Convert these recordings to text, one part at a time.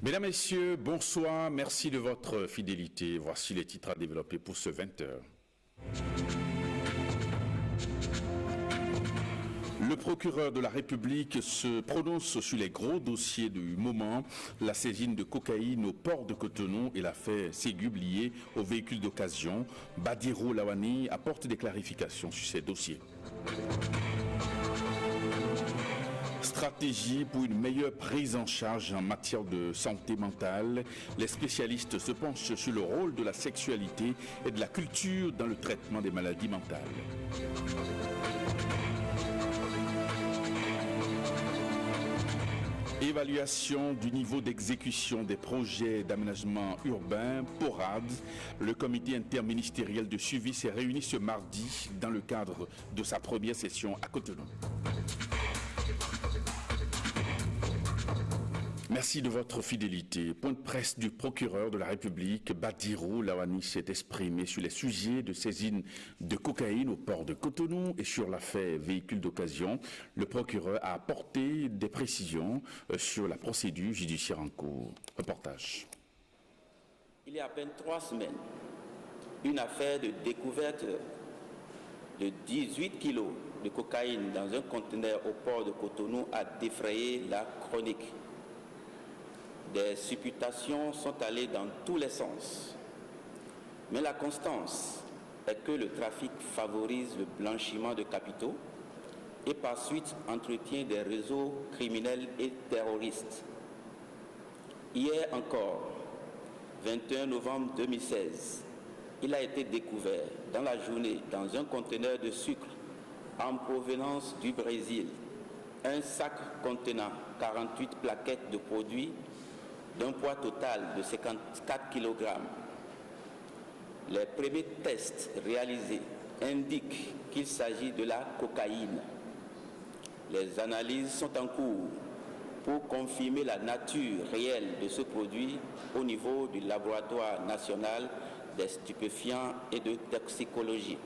Mesdames, Messieurs, bonsoir, merci de votre fidélité. Voici les titres à développer pour ce 20h. Le procureur de la République se prononce sur les gros dossiers du moment, la saisine de cocaïne au port de Cotonou et l'affaire Ségub liée aux véhicules d'occasion. Badirou Lawani apporte des clarifications sur ces dossiers. Stratégie pour une meilleure prise en charge en matière de santé mentale. Les spécialistes se penchent sur le rôle de la sexualité et de la culture dans le traitement des maladies mentales. Évaluation du niveau d'exécution des projets d'aménagement urbain, PORAD. Le comité interministériel de suivi s'est réuni ce mardi dans le cadre de sa première session à Cotonou. Merci de votre fidélité. Point de presse du procureur de la République, Badirou Lawani, s'est exprimé sur les sujets de saisine de cocaïne au port de Cotonou et sur l'affaire véhicule d'occasion. Le procureur a apporté des précisions sur la procédure judiciaire en cours. Reportage. Il y a à peine 3 semaines, une affaire de découverte de 18 kilos de cocaïne dans un conteneur au port de Cotonou a défrayé la chronique. Des supputations sont allées dans tous les sens. Mais la constance est que le trafic favorise le blanchiment de capitaux et par suite entretient des réseaux criminels et terroristes. Hier encore, 21 novembre 2016, il a été découvert dans la journée dans un conteneur de sucre en provenance du Brésil, un sac contenant 48 plaquettes de produits d'un poids total de 54 kg. Les premiers tests réalisés indiquent qu'il s'agit de la cocaïne. Les analyses sont en cours pour confirmer la nature réelle de ce produit au niveau du laboratoire national des stupéfiants et de toxicologie.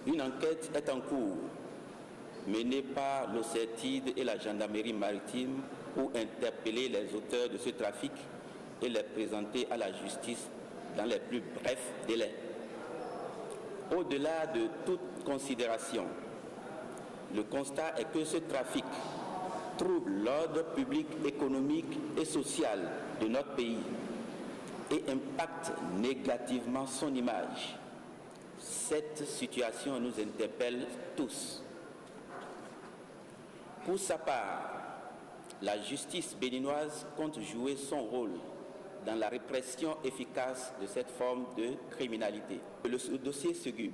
Une enquête est en cours menée par l'OCERTID et la gendarmerie maritime pour interpeller les auteurs de ce trafic et les présenter à la justice dans les plus brefs délais. Au-delà de toute considération, le constat est que ce trafic trouble l'ordre public, économique et social de notre pays et impacte négativement son image. Cette situation nous interpelle tous. Pour sa part, la justice béninoise compte jouer son rôle dans la répression efficace de cette forme de criminalité. Le dossier Ségub,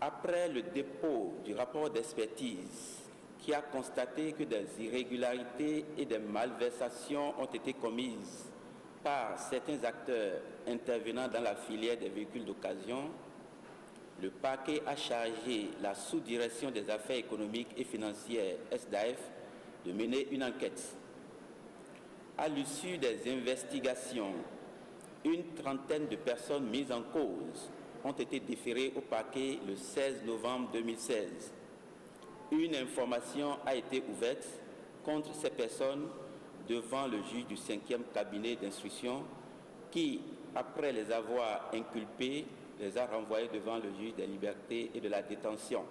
après le dépôt du rapport d'expertise qui a constaté que des irrégularités et des malversations ont été commises par certains acteurs intervenant dans la filière des véhicules d'occasion, le parquet a chargé la sous-direction des affaires économiques et financières, SDAF, de mener une enquête. À l'issue des investigations, une trentaine de personnes mises en cause ont été déférées au parquet le 16 novembre 2016. Une information a été ouverte contre ces personnes devant le juge du 5e cabinet d'instruction qui, après les avoir inculpées, les a renvoyés devant le juge des libertés et de la détention.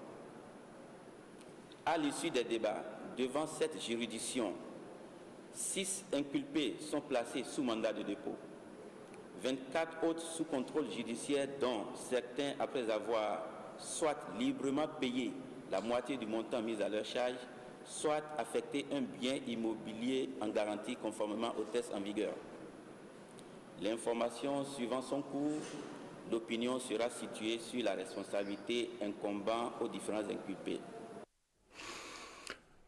À l'issue des débats, devant cette juridiction, 6 inculpés sont placés sous mandat de dépôt, 24 autres sous contrôle judiciaire, dont certains après avoir soit librement payé la moitié du montant mis à leur charge, soit affecté un bien immobilier en garantie conformément aux tests en vigueur. L'information suivant son cours, l'opinion sera située sur la responsabilité incombant aux différents inculpés.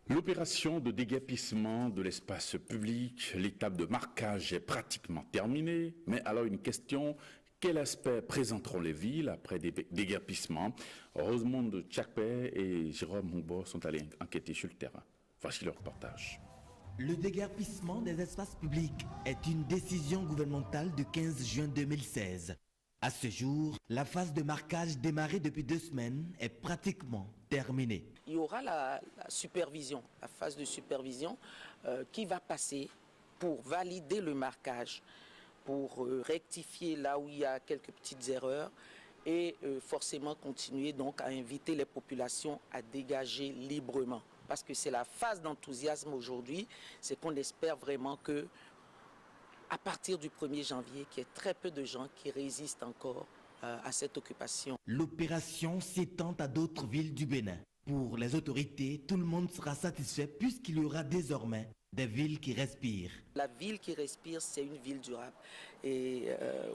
L'opération de déguerpissement de l'espace public, l'étape de marquage est pratiquement terminée, mais alors une question, quel aspect présenteront les villes après des déguerpissements? Rosemonde Tchakpe et Jérôme Moubo sont allés enquêter sur le terrain. Voici leur reportage. Le déguerpissement des espaces publics est une décision gouvernementale du 15 juin 2016. À ce jour, la phase de marquage démarrée depuis 2 semaines est pratiquement terminée. Il y aura la supervision, la phase de supervision qui va passer pour valider le marquage, pour rectifier là où il y a quelques petites erreurs et forcément continuer donc à inviter les populations à dégager librement. Parce que c'est la phase d'enthousiasme aujourd'hui, c'est qu'on espère vraiment que à partir du 1er janvier, qu'il y ait très peu de gens qui résistent encore à cette occupation. L'opération s'étend à d'autres villes du Bénin. Pour les autorités, tout le monde sera satisfait puisqu'il y aura désormais des villes qui respirent. La ville qui respire, c'est une ville durable et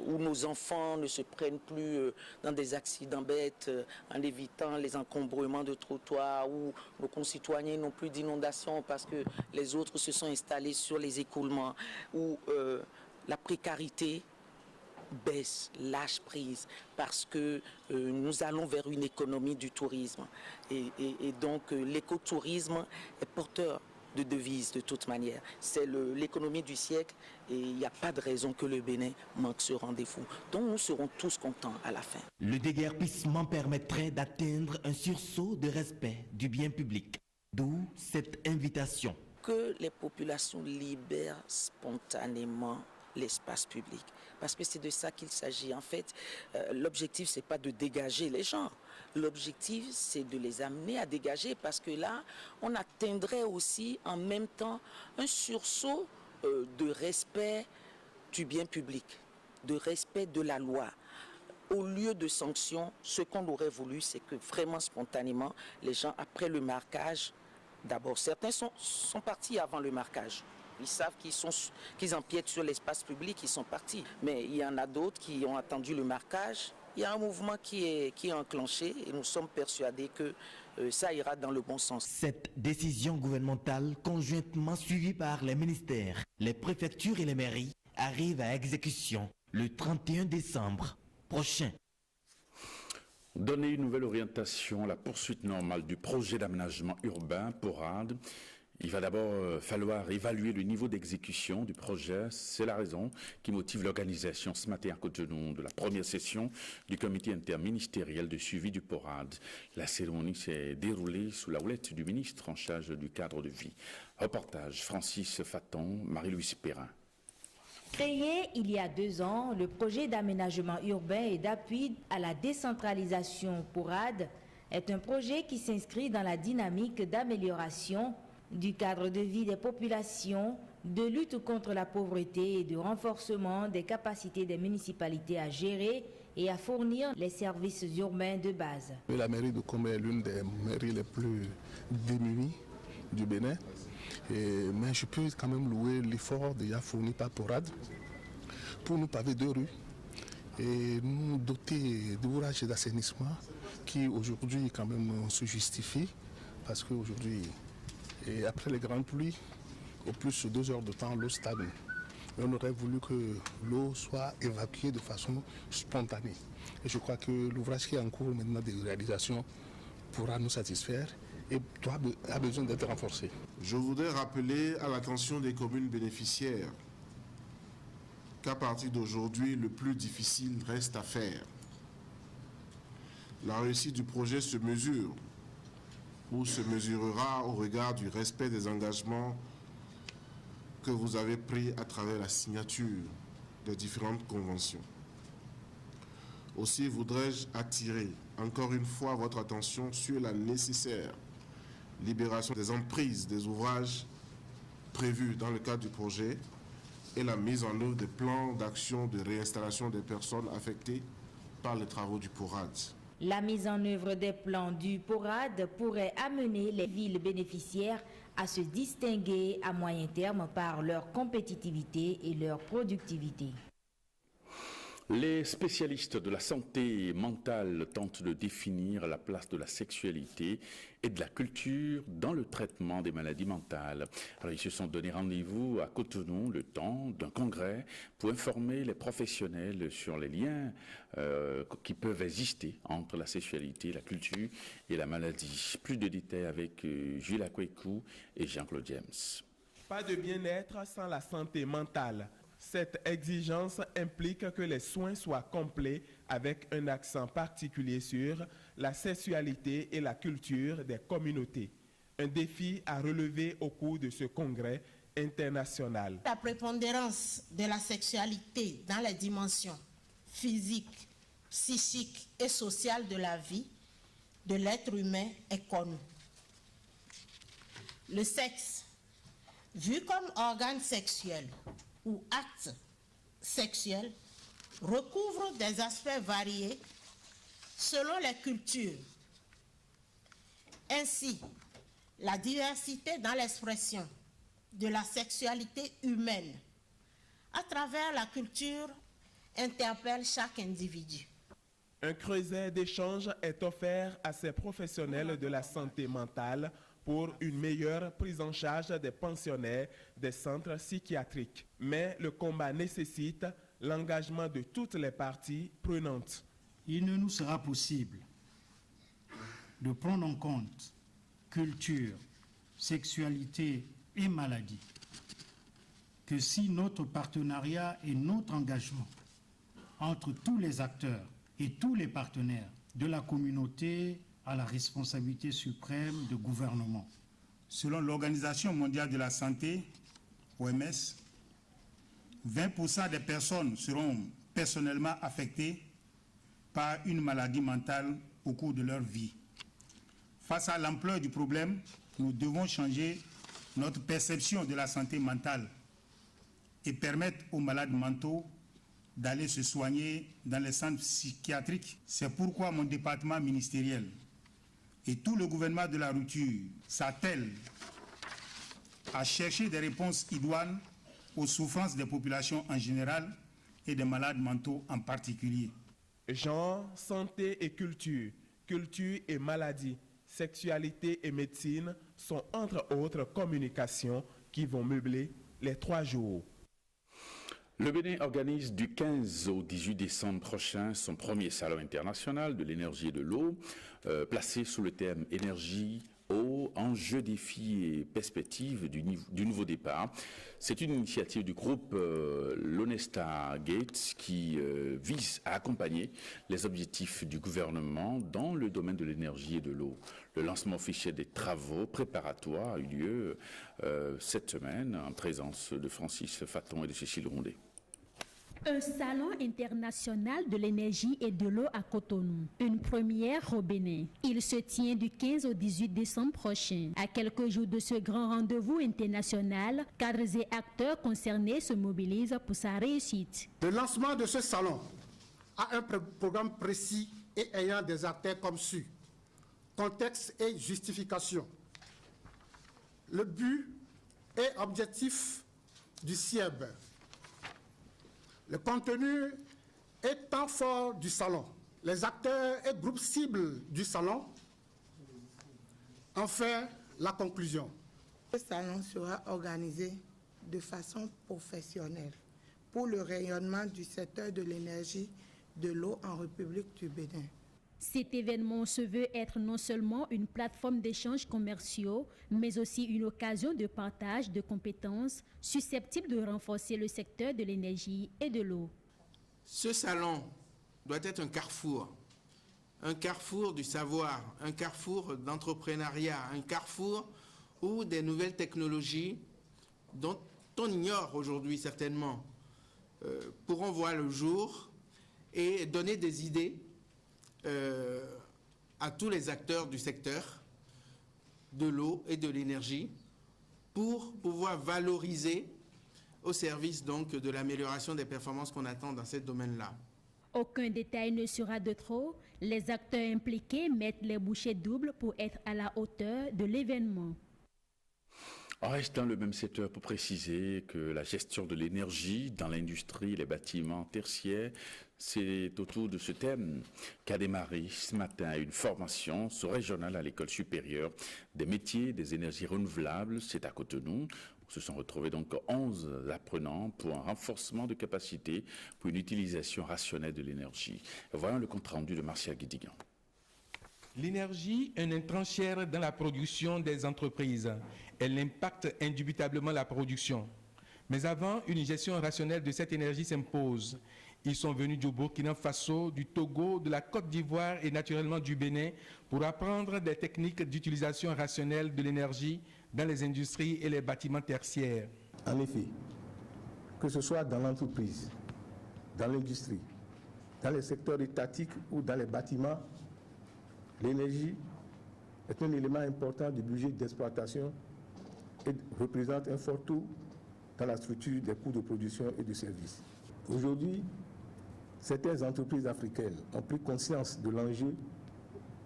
où nos enfants ne se prennent plus dans des accidents bêtes en évitant les encombrements de trottoirs, où nos concitoyens n'ont plus d'inondations parce que les autres se sont installés sur les écoulements, où la précarité baisse, lâche prise, parce que nous allons vers une économie du tourisme et donc l'écotourisme est porteur de devises de toute manière. C'est l'économie du siècle et il n'y a pas de raison que le Bénin manque ce rendez-vous. Donc nous serons tous contents à la fin. Le déguerpissement permettrait d'atteindre un sursaut de respect du bien public. D'où cette invitation. Que les populations libèrent spontanément l'espace public. Parce que c'est de ça qu'il s'agit. En fait, l'objectif, ce n'est pas de dégager les gens. L'objectif, c'est de les amener à dégager parce que là, on atteindrait aussi en même temps un sursaut de respect du bien public, de respect de la loi. Au lieu de sanctions, ce qu'on aurait voulu, c'est que vraiment spontanément, les gens, après le marquage, d'abord, certains sont partis avant le marquage. Ils savent qu'ils empiètent sur l'espace public, ils sont partis. Mais il y en a d'autres qui ont attendu le marquage. Il y a un mouvement qui est enclenché et nous sommes persuadés que ça ira dans le bon sens. Cette décision gouvernementale, conjointement suivie par les ministères, les préfectures et les mairies, arrive à exécution le 31 décembre prochain. Donner une nouvelle orientation à la poursuite normale du projet d'aménagement urbain PORAD. Il va d'abord falloir évaluer le niveau d'exécution du projet. C'est la raison qui motive l'organisation ce matin à Cotonou de la première session du comité interministériel de suivi du PORAD. La cérémonie s'est déroulée sous la houlette du ministre en charge du cadre de vie. Reportage Francis Faton, Marie-Louise Perrin. Créé il y a 2 ans, le projet d'aménagement urbain et d'appui à la décentralisation PORAD est un projet qui s'inscrit dans la dynamique d'amélioration du cadre de vie des populations, de lutte contre la pauvreté et de renforcement des capacités des municipalités à gérer et à fournir les services urbains de base. La mairie de Komé est l'une des mairies les plus démunies du Bénin. Mais je peux quand même louer l'effort déjà fourni par PORAD pour nous paver 2 rues et nous doter d'ouvrages d'assainissement qui aujourd'hui quand même se justifient parce qu'aujourd'hui, après les grandes pluies, au plus 2 heures de temps, l'eau stagne. Et on aurait voulu que l'eau soit évacuée de façon spontanée. Et je crois que l'ouvrage qui est en cours maintenant de réalisation pourra nous satisfaire et a besoin d'être renforcé. Je voudrais rappeler à l'attention des communes bénéficiaires qu'à partir d'aujourd'hui, le plus difficile reste à faire. La réussite du projet se mesure ou se mesurera au regard du respect des engagements que vous avez pris à travers la signature des différentes conventions. Aussi voudrais-je attirer encore une fois votre attention sur la nécessaire libération des emprises des ouvrages prévus dans le cadre du projet et la mise en œuvre des plans d'action de réinstallation des personnes affectées par les travaux du PORAD. La mise en œuvre des plans du PORAD pourrait amener les villes bénéficiaires à se distinguer à moyen terme par leur compétitivité et leur productivité. Les spécialistes de la santé mentale tentent de définir la place de la sexualité et de la culture dans le traitement des maladies mentales. Alors, ils se sont donné rendez-vous à Cotonou le temps d'un congrès pour informer les professionnels sur les liens qui peuvent exister entre la sexualité, la culture et la maladie. Plus de détails avec Gilles Akwekou et Jean-Claude James. Pas de bien-être sans la santé mentale. Cette exigence implique que les soins soient complets avec un accent particulier sur la sexualité et la culture des communautés. Un défi à relever au cours de ce congrès international. La prépondérance de la sexualité dans les dimensions physiques, psychiques et sociales de la vie de l'être humain est connue. Le sexe, vu comme organe sexuel ou acte sexuel, recouvre des aspects variés selon les cultures. Ainsi, la diversité dans l'expression de la sexualité humaine à travers la culture interpelle chaque individu. Un creuset d'échange est offert à ces professionnels de la santé mentale pour une meilleure prise en charge des pensionnaires des centres psychiatriques. Mais le combat nécessite l'engagement de toutes les parties prenantes. Il ne nous sera possible de prendre en compte culture, sexualité et maladie que si notre partenariat et notre engagement entre tous les acteurs et tous les partenaires de la communauté à la responsabilité suprême du gouvernement. Selon l'Organisation mondiale de la santé, OMS, 20% des personnes seront personnellement affectées par une maladie mentale au cours de leur vie. Face à l'ampleur du problème, nous devons changer notre perception de la santé mentale et permettre aux malades mentaux d'aller se soigner dans les centres psychiatriques. C'est pourquoi mon département ministériel et tout le gouvernement de la rupture s'attellent à chercher des réponses idoines aux souffrances des populations en général et des malades mentaux en particulier. Genre, santé et culture, culture et maladie, sexualité et médecine sont entre autres communications qui vont meubler les 3 jours. Le Bénin organise du 15 au 18 décembre prochain son premier salon international de l'énergie et de l'eau, placé sous le thème énergie, eau, enjeux, défis et perspectives du nouveau départ. C'est une initiative du groupe Lonesta Gates qui vise à accompagner les objectifs du gouvernement dans le domaine de l'énergie et de l'eau. Le lancement officiel des travaux préparatoires a eu lieu cette semaine en présence de Francis Faton et de Cécile Rondet. Un salon international de l'énergie et de l'eau à Cotonou, une première au Bénin. Il se tient du 15 au 18 décembre prochain. À quelques jours de ce grand rendez-vous international, cadres et acteurs concernés se mobilisent pour sa réussite. Le lancement de ce salon a un programme précis et ayant des acteurs comme suit. Contexte et justification. Le but et objectif du CIEB. Le contenu et temps fort du salon. Les acteurs et groupes cibles du salon. Enfin, la conclusion. Ce salon sera organisé de façon professionnelle pour le rayonnement du secteur de l'énergie de l'eau en République du Bénin. Cet événement se veut être non seulement une plateforme d'échanges commerciaux, mais aussi une occasion de partage de compétences susceptibles de renforcer le secteur de l'énergie et de l'eau. Ce salon doit être un carrefour du savoir, un carrefour d'entrepreneuriat, un carrefour où des nouvelles technologies dont on ignore aujourd'hui certainement pourront voir le jour et donner des idées à tous les acteurs du secteur de l'eau et de l'énergie pour pouvoir valoriser au service donc de l'amélioration des performances qu'on attend dans ce domaine-là. Aucun détail ne sera de trop. Les acteurs impliqués mettent les bouchées doubles pour être à la hauteur de l'événement. On reste dans le même secteur pour préciser que la gestion de l'énergie dans l'industrie et les bâtiments tertiaires, c'est autour de ce thème qu'a démarré ce matin une formation sous-régionale à l'école supérieure des métiers des énergies renouvelables. C'est à Cotonou. Se sont retrouvés donc 11 apprenants pour un renforcement de capacité pour une utilisation rationnelle de l'énergie. Voyons le compte rendu de Martial Guédiguian. L'énergie est un intrant cher dans la production des entreprises. Elle impacte indubitablement la production. Mais avant, une gestion rationnelle de cette énergie s'impose. Ils sont venus du Burkina Faso, du Togo, de la Côte d'Ivoire et naturellement du Bénin pour apprendre des techniques d'utilisation rationnelle de l'énergie dans les industries et les bâtiments tertiaires. En effet, que ce soit dans l'entreprise, dans l'industrie, dans les secteurs étatiques ou dans les bâtiments, l'énergie est un élément important du budget d'exploitation et représente un fort taux dans la structure des coûts de production et de services. Aujourd'hui, certaines entreprises africaines ont pris conscience de l'enjeu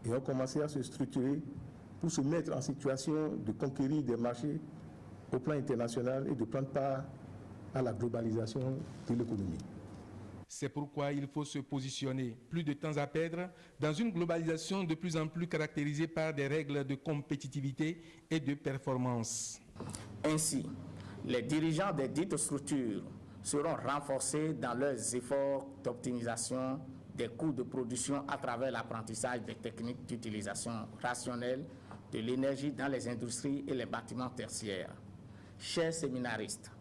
et ont commencé à se structurer pour se mettre en situation de conquérir des marchés au plan international et de prendre part à la globalisation de l'économie. C'est pourquoi il faut se positionner, plus de temps à perdre, dans une globalisation de plus en plus caractérisée par des règles de compétitivité et de performance. Ainsi, les dirigeants des dites structures seront renforcés dans leurs efforts d'optimisation des coûts de production à travers l'apprentissage des techniques d'utilisation rationnelle de l'énergie dans les industries et les bâtiments tertiaires. Chers séminaristes,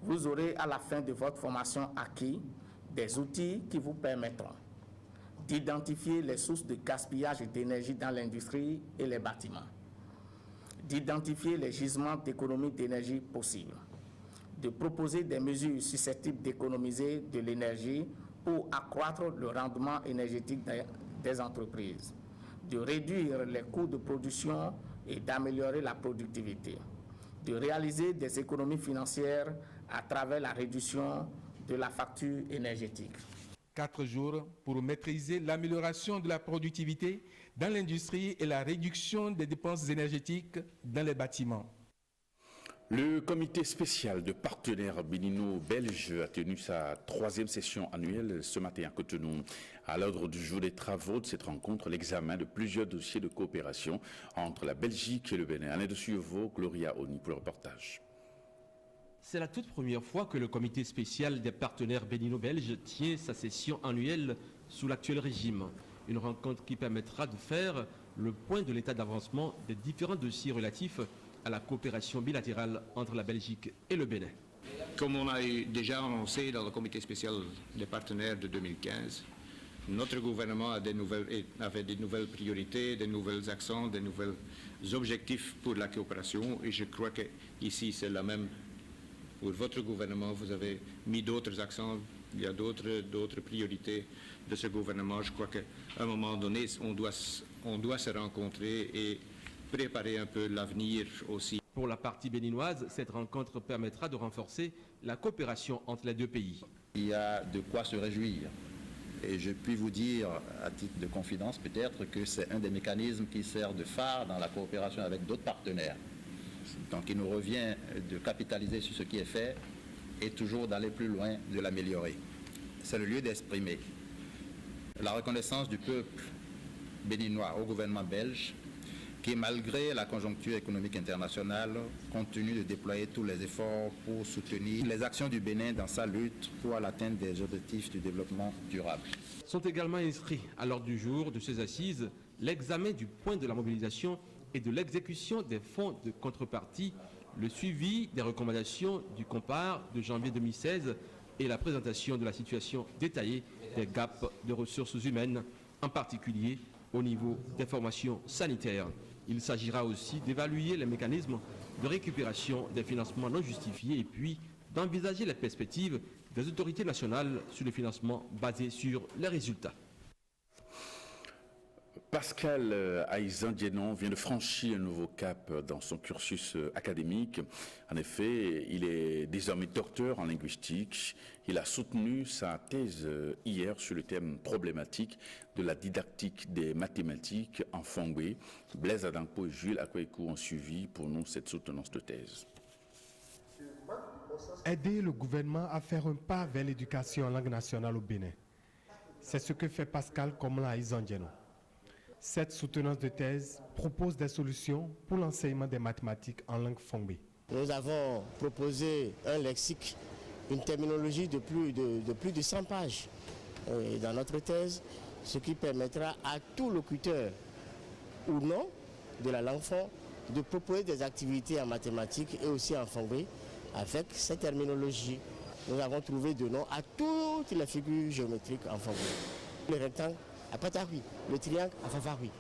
vous aurez à la fin de votre formation acquis des outils qui vous permettront d'identifier les sources de gaspillage d'énergie dans l'industrie et les bâtiments, d'identifier les gisements d'économie d'énergie possibles, de proposer des mesures susceptibles d'économiser de l'énergie pour accroître le rendement énergétique des entreprises, de réduire les coûts de production et d'améliorer la productivité, de réaliser des économies financières à travers la réduction de la facture énergétique. 4 jours pour maîtriser l'amélioration de la productivité dans l'industrie et la réduction des dépenses énergétiques dans les bâtiments. Le comité spécial de partenaires bénino-belges a tenu sa 3e session annuelle ce matin à Cotonou. À l'ordre du jour des travaux de cette rencontre, l'examen de plusieurs dossiers de coopération entre la Belgique et le Bénin. Année de Suevo, Gloria Oni pour le reportage. C'est la toute première fois que le comité spécial des partenaires bénino-belges tient sa session annuelle sous l'actuel régime. Une rencontre qui permettra de faire le point de l'état d'avancement des différents dossiers relatifs à la coopération bilatérale entre la Belgique et le Bénin. Comme on a déjà annoncé dans le comité spécial des partenaires de 2015, notre gouvernement avait des nouvelles priorités, des nouveaux accents, des nouveaux objectifs pour la coopération et je crois qu'ici c'est la même. Pour votre gouvernement, vous avez mis d'autres accents, il y a d'autres priorités de ce gouvernement. Je crois qu'à un moment donné, on doit se rencontrer et préparer un peu l'avenir aussi. Pour la partie béninoise, cette rencontre permettra de renforcer la coopération entre les deux pays. Il y a de quoi se réjouir. Et je puis vous dire, à titre de confidence peut-être, que c'est un des mécanismes qui sert de phare dans la coopération avec d'autres partenaires. Donc il nous revient de capitaliser sur ce qui est fait et toujours d'aller plus loin, de l'améliorer. C'est le lieu d'exprimer la reconnaissance du peuple béninois au gouvernement belge qui, malgré la conjoncture économique internationale, continue de déployer tous les efforts pour soutenir les actions du Bénin dans sa lutte pour l'atteinte des objectifs du développement durable. Sont également inscrits à l'ordre du jour de ces assises l'examen du point de la mobilisation et de l'exécution des fonds de contrepartie, le suivi des recommandations du COMPAR de janvier 2016 et la présentation de la situation détaillée des gaps de ressources humaines, en particulier au niveau des formations sanitaires. Il s'agira aussi d'évaluer les mécanismes de récupération des financements non justifiés et puis d'envisager les perspectives des autorités nationales sur le financement basé sur les résultats. Pascal Aïzan-Dienon vient de franchir un nouveau cap dans son cursus académique. En effet, il est désormais docteur en linguistique. Il a soutenu sa thèse hier sur le thème problématique de la didactique des mathématiques en Fongbe. Blaise Adampo et Jules Akwekou ont suivi pour nous cette soutenance de thèse. Aider le gouvernement à faire un pas vers l'éducation en langue nationale au Bénin. C'est ce que fait Pascal Komla Aïzan-Dienon. Cette soutenance de thèse propose des solutions pour l'enseignement des mathématiques en langue Fongbe. Nous avons proposé un lexique, une terminologie de plus de 100 pages dans notre thèse, ce qui permettra à tout locuteur ou non de la langue fon, de proposer des activités en mathématiques et aussi en fongbé avec cette terminologie. Nous avons trouvé de noms à toutes les figures géométriques en fongbé. Le rectangle à Patahui, le triangle à Fafahui.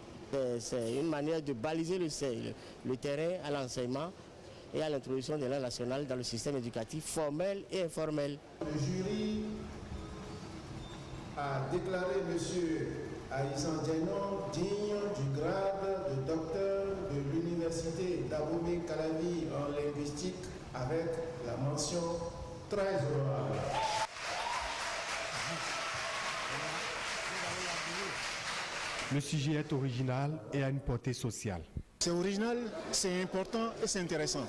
C'est une manière de baliser le terrain à l'enseignement et à l'introduction des langues nationales dans le système éducatif formel et informel. Le jury a déclaré M. Aïssan Diano digne du grade de docteur de l'université d'Abomey Calavi en linguistique avec la mention très honorable. Le sujet est original et a une portée sociale. C'est original, c'est important et c'est intéressant.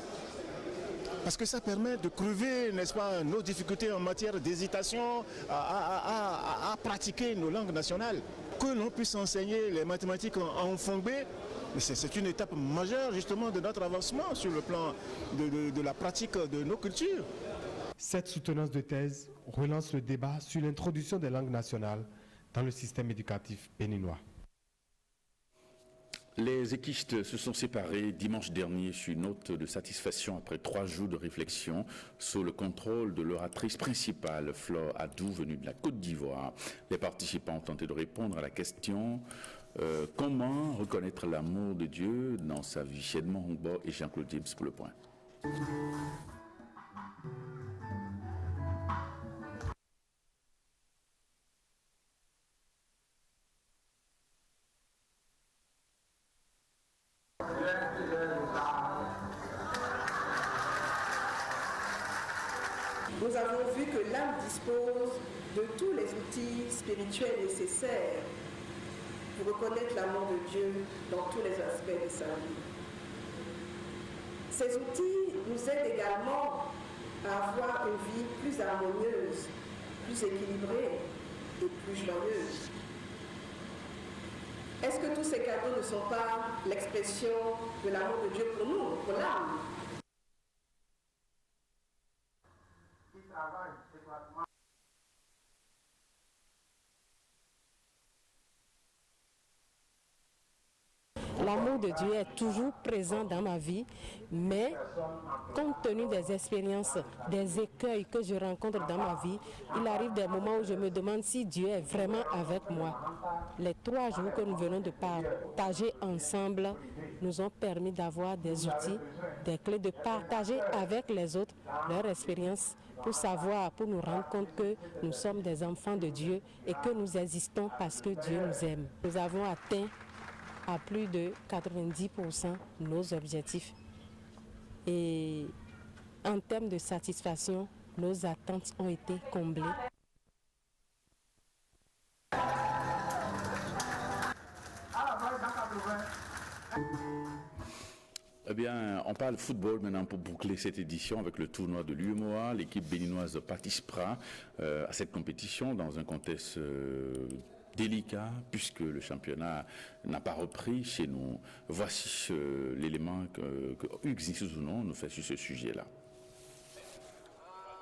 Parce que ça permet de crever, n'est-ce pas, nos difficultés en matière d'hésitation à pratiquer nos langues nationales. Que l'on puisse enseigner les mathématiques en fongbé, c'est une étape majeure justement de notre avancement sur le plan de la pratique de nos cultures. Cette soutenance de thèse relance le débat sur l'introduction des langues nationales dans le système éducatif béninois. Les équistes se sont séparés dimanche dernier sur une note de satisfaction après 3 jours de réflexion sous le contrôle de l'oratrice principale, Flore Adou, venue de la Côte d'Ivoire. Les participants ont tenté de répondre à la question comment reconnaître l'amour de Dieu dans sa vie. Edmond Hongbo et Jean-Claude James pour le point. Nous avons vu que l'âme dispose de tous les outils spirituels nécessaires pour reconnaître l'amour de Dieu dans tous les aspects de sa vie. Ces outils nous aident également à avoir une vie plus harmonieuse, plus équilibrée et plus joyeuse. Est-ce que tous ces cadeaux ne sont pas l'expression de l'amour de Dieu pour nous, pour l'âme ? L'amour de Dieu est toujours présent dans ma vie, mais compte tenu des expériences, des écueils que je rencontre dans ma vie, il arrive des moments où je me demande si Dieu est vraiment avec moi. Les 3 jours que nous venons de partager ensemble nous ont permis d'avoir des outils, des clés, de partager avec les autres leur expérience pour savoir, pour nous rendre compte que nous sommes des enfants de Dieu et que nous existons parce que Dieu nous aime. Nous avons atteint à plus de 90% nos objectifs. Et en termes de satisfaction, nos attentes ont été comblées. Eh bien, on parle football maintenant pour boucler cette édition avec le tournoi de l'UEMOA. L'équipe béninoise participera à cette compétition dans un contexte délicat puisque le championnat n'a pas repris chez nous. Voici l'élément que Hugues Nissounou nous fait sur ce sujet-là.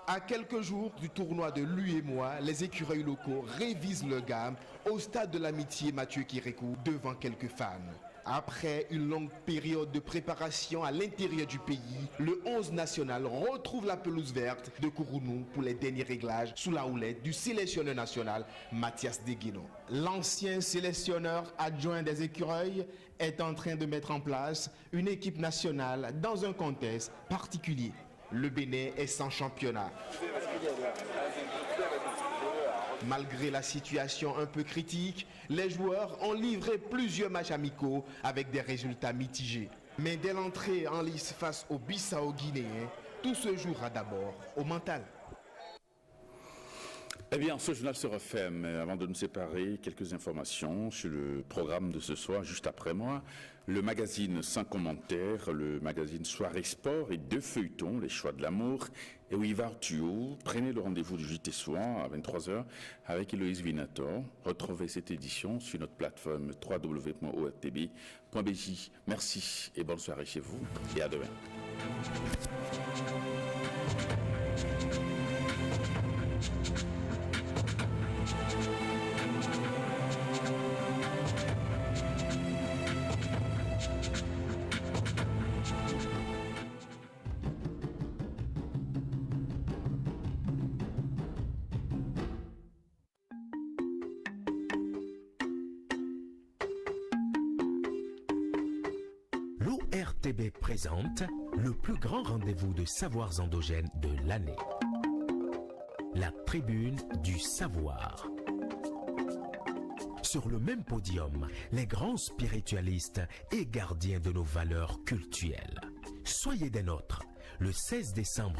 À quelques jours du tournoi de l'UEMOA, les écureuils locaux révisent leur gamme au stade de l'amitié Mathieu Kérékou devant quelques fans. Après une longue période de préparation à l'intérieur du pays, le 11 national retrouve la pelouse verte de Kourounou pour les derniers réglages sous la houlette du sélectionneur national Mathias Degueno. L'ancien sélectionneur adjoint des écureuils est en train de mettre en place une équipe nationale dans un contexte particulier. Le Bénin est sans championnat. Malgré la situation un peu critique, les joueurs ont livré plusieurs matchs amicaux avec des résultats mitigés. Mais dès l'entrée en lice face aux Bissau-Guinéens, tout se jouera d'abord au mental. Eh bien, ce journal se referme. Avant de nous séparer, quelques informations sur le programme de ce soir, juste après moi. Le magazine sans commentaire, le magazine Soirée Sport et 2 feuilletons, Les Choix de l'amour et Wivar Tuo. Prenez le rendez-vous du JT Soir à 23h avec Héloïse Vinator. Retrouvez cette édition sur notre plateforme www.ortb.bj. Merci et bonne soirée chez vous et à demain. RTB présente le plus grand rendez-vous de savoirs endogènes de l'année. La tribune du savoir. Sur le même podium, les grands spiritualistes et gardiens de nos valeurs cultuelles. Soyez des nôtres le 16 décembre